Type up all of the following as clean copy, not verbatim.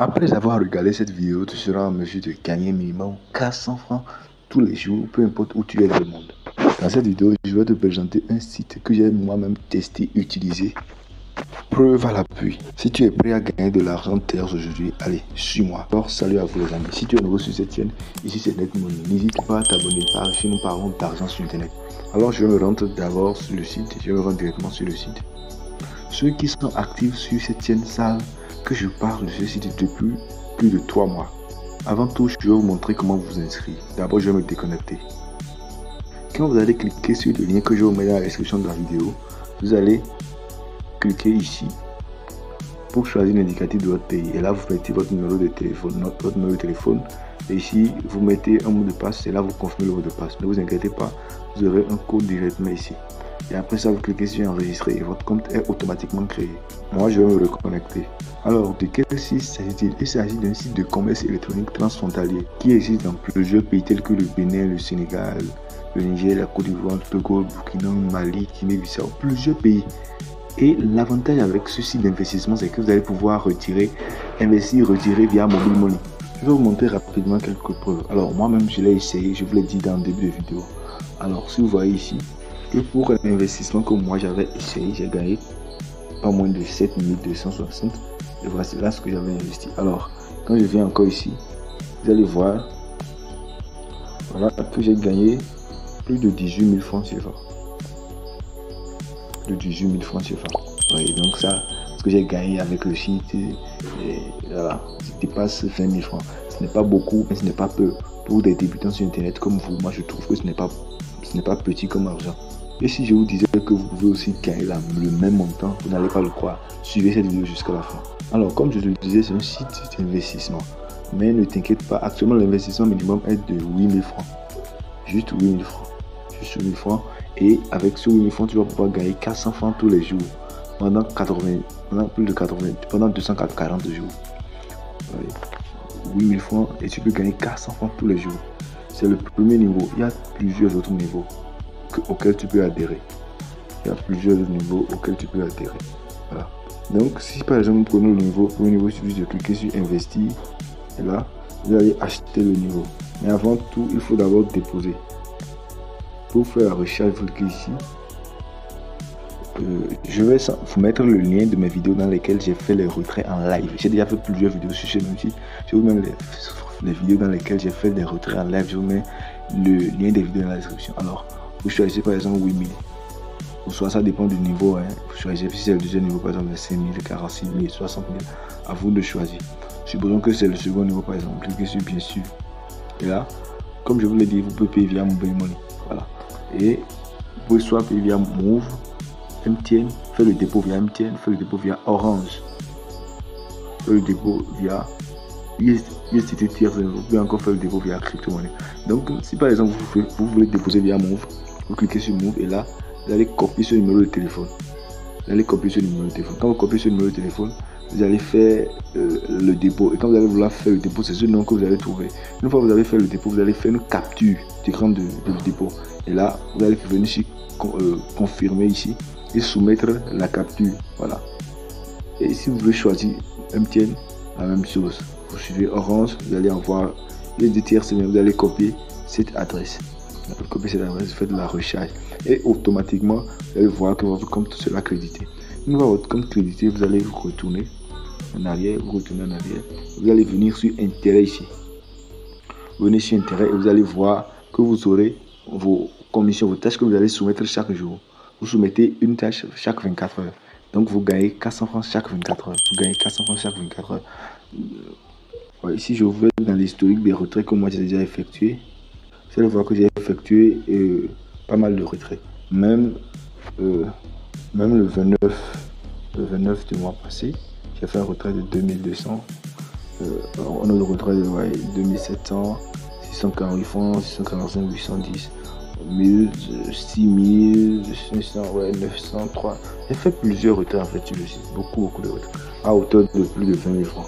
Après avoir regardé cette vidéo, tu seras en mesure de gagner minimum 400 francs tous les jours, peu importe où tu es dans le monde. Dans cette vidéo, je vais te présenter un site que j'ai moi-même testé, utilisé. Preuve à l'appui. Si tu es prêt à gagner de l'argent terre aujourd'hui, allez, suis-moi. Alors, salut à vous les amis. Si tu es nouveau sur cette chaîne, ici c'est NetMoney. N'hésite pas à t'abonner par si nous parlons d'argent sur Internet. Alors, je vais me rendre d'abord sur le site. Je vais me rendre directement sur le site. Ceux qui sont actifs sur cette chaîne savent que je parle de ce site depuis plus de 3 mois. Avant tout, je vais vous montrer comment vous inscrire. D'abord, je vais me déconnecter. Quand vous allez cliquer sur le lien que je vous mets dans la description de la vidéo, vous allez cliquer ici pour choisir l'indicatif de votre pays. Et là, vous mettez votre numéro de téléphone, Et ici, vous mettez un mot de passe. Et là, vous confirmez le mot de passe. Ne vous inquiétez pas, vous aurez un code directement ici. Et après ça, vous cliquez sur enregistrer et votre compte est automatiquement créé. Moi, je vais me reconnecter. Alors, de quel site s'agit-il? Il s'agit d'un site de commerce électronique transfrontalier qui existe dans plusieurs pays tels que le Bénin, le Sénégal, le Niger, la Côte d'Ivoire, le Togo, le Burkina, Mali, Guinée-Bissau, plusieurs pays. Et l'avantage avec ce site d'investissement, c'est que vous allez pouvoir investir, retirer via Mobile Money. Je vais vous montrer rapidement quelques preuves. Alors, moi-même, je l'ai essayé, je vous l'ai dit dans le début de vidéo. Alors, si vous voyez ici, que pour un investissement que moi j'avais essayé, j'ai gagné pas moins de 7260. Et voici là ce que j'avais investi. Alors, quand je viens encore ici, vous allez voir, voilà que j'ai gagné plus de 18 000 francs CFA. De 18 000 francs CFA. Oui, donc ça, ce que j'ai gagné avec le site, voilà, ça dépasse 20 000 francs. Ce n'est pas beaucoup, mais ce n'est pas peu. Pour des débutants sur Internet comme vous, moi je trouve que ce n'est pas petit comme argent. Et si je vous disais que vous pouvez aussi gagner le même montant, vous n'allez pas le croire. Suivez cette vidéo jusqu'à la fin. Alors, comme je te le disais, c'est un site d'investissement. Mais ne t'inquiète pas, actuellement l'investissement minimum est de 8 000 francs. Juste 8 000 francs. Juste 8 000 francs. Et avec ce 8 000 francs, tu vas pouvoir gagner 400 francs tous les jours. Pendant 240 jours. 8 000 francs et tu peux gagner 400 francs tous les jours. C'est le premier niveau. Il y a plusieurs autres niveaux auxquels tu peux adhérer. Il y a plusieurs niveaux auxquels tu peux adhérer. Voilà. Donc, si par exemple, vous prenez le niveau, pour le niveau, il suffit de cliquer sur investir. Et là, vous allez acheter le niveau. Mais avant tout, il faut d'abord déposer. Pour faire la recherche, vous cliquez ici. Je vais vous mettre le lien de mes vidéos dans lesquelles j'ai fait les retraits en live. J'ai déjà fait plusieurs vidéos sur ce même site. Je vous mets les vidéos dans lesquelles j'ai fait des retraits en live. Je vous mets le lien des vidéos dans la description. Alors, vous choisissez par exemple 8 000. Ou soit ça dépend du niveau. Vous choisissez si c'est le deuxième niveau, par exemple 5 000, 46 000, 60 000. À vous de choisir. Supposons que c'est le second niveau, par exemple. Cliquez sur bien sûr. Et là, comme je vous l'ai dit, vous pouvez payer via Mobile Money. Voilà. Et vous pouvez soit payer via Move, MTN, faire le dépôt via MTN, faire le dépôt via Orange, faire le dépôt via USDT tiers, vous pouvez encore faire le dépôt via crypto-monnaie. Donc, si par exemple vous voulez déposer via Move, vous cliquez sur Move et là, vous allez copier ce numéro de téléphone. Vous allez copier ce numéro de téléphone. Quand vous copiez ce numéro de téléphone, vous allez faire le dépôt. Et quand vous allez vouloir faire le dépôt, c'est ce nom que vous allez trouver. Une fois que vous avez fait le dépôt, vous allez faire une capture d'écran de dépôt. Et là, vous allez venir ici, confirmer ici et soumettre la capture. Voilà. Et si vous voulez choisir MTN, la même chose. Vous suivez Orange, vous allez avoir les deux tiers, vous allez copier cette adresse. Vous copiez cette adresse, vous faites la recharge. Et automatiquement, vous allez voir que votre compte sera crédité. Une fois votre compte crédité, vous allez vous retourner en arrière, vous allez venir sur intérêt ici. Vous venez sur intérêt et vous allez voir que vous aurez vos commissions, vos tâches que vous allez soumettre chaque jour. Vous soumettez une tâche chaque 24 heures. Donc vous gagnez 400 francs chaque 24 heures. Vous gagnez 400 francs chaque 24 heures. Ici, je vous vais dans l'historique des retraits que moi j'ai déjà effectué. Vous allez voir que j'ai effectué pas mal de retraits. Même le 29 du mois passé, j'ai fait un retrait de 2200. On a le retrait de 2700, 648 francs, 645, 810. 1000, 6000, 500, 903. J'ai fait plusieurs retraits en fait sur le site, beaucoup de retraits, à hauteur de plus de 20 000 francs.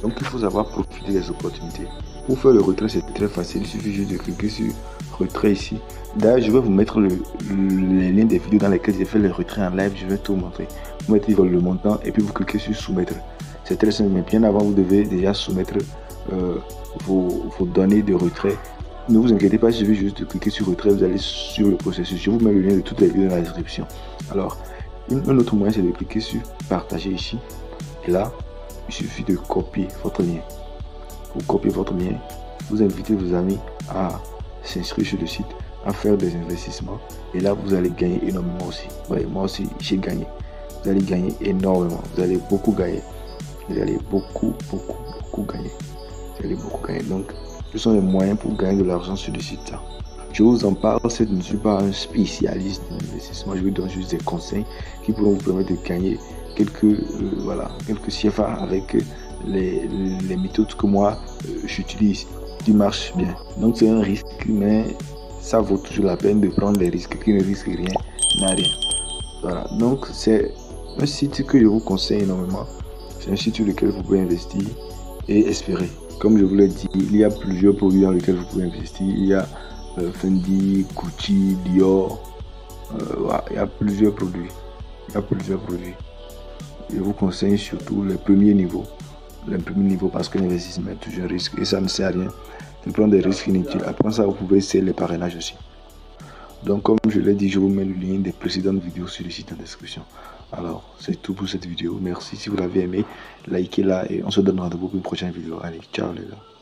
Donc il faut savoir profiter des opportunités. Pour faire le retrait, c'est très facile, il suffit juste de cliquer sur retrait ici. D'ailleurs, je vais vous mettre les liens des vidéos dans lesquelles j'ai fait les retraits en live, je vais tout montrer. Vous mettez le montant et puis vous cliquez sur soumettre. C'est très simple, mais bien avant, vous devez déjà soumettre vos données de retrait. Ne vous inquiétez pas, je vais juste cliquer sur retrait, vous allez sur le processus. Je vous mets le lien de toutes les vidéos dans la description. Alors, un autre moyen, c'est de cliquer sur partager ici. Et là, il suffit de copier votre lien. Vous copiez votre lien, vous invitez vos amis à s'inscrire sur le site, à faire des investissements. Et là, vous allez gagner énormément aussi. Ouais, moi aussi, j'ai gagné. Vous allez gagner énormément. Vous allez beaucoup gagner. Vous allez beaucoup gagner. Vous allez beaucoup gagner. Donc, ce sont les moyens pour gagner de l'argent sur le site. Je vous en parle, je ne suis pas un spécialiste d'investissement. Je vous donne juste des conseils qui pourront vous permettre de gagner quelques CFA avec les méthodes que moi j'utilise, qui marchent bien. Donc c'est un risque, mais ça vaut toujours la peine de prendre les risques. Qui ne risque rien n'a rien. Voilà, donc c'est un site que je vous conseille énormément. C'est un site sur lequel vous pouvez investir et espérer. Comme je vous l'ai dit, il y a plusieurs produits dans lesquels vous pouvez investir. Il y a Fendi, Gucci, Dior. Voilà, il y a plusieurs produits. Je vous conseille surtout les premiers niveaux. Les premiers niveaux parce que l'investissement est toujours un risque et ça ne sert à rien de prendre des risques inutiles. Après ça, vous pouvez essayer les parrainages aussi. Donc comme je l'ai dit, je vous mets le lien des précédentes vidéos sur le site en description. Alors, c'est tout pour cette vidéo. Merci si vous l'avez aimé. Likez-la et on se donne rendez-vous pour une prochaine vidéo. Allez, ciao les gars.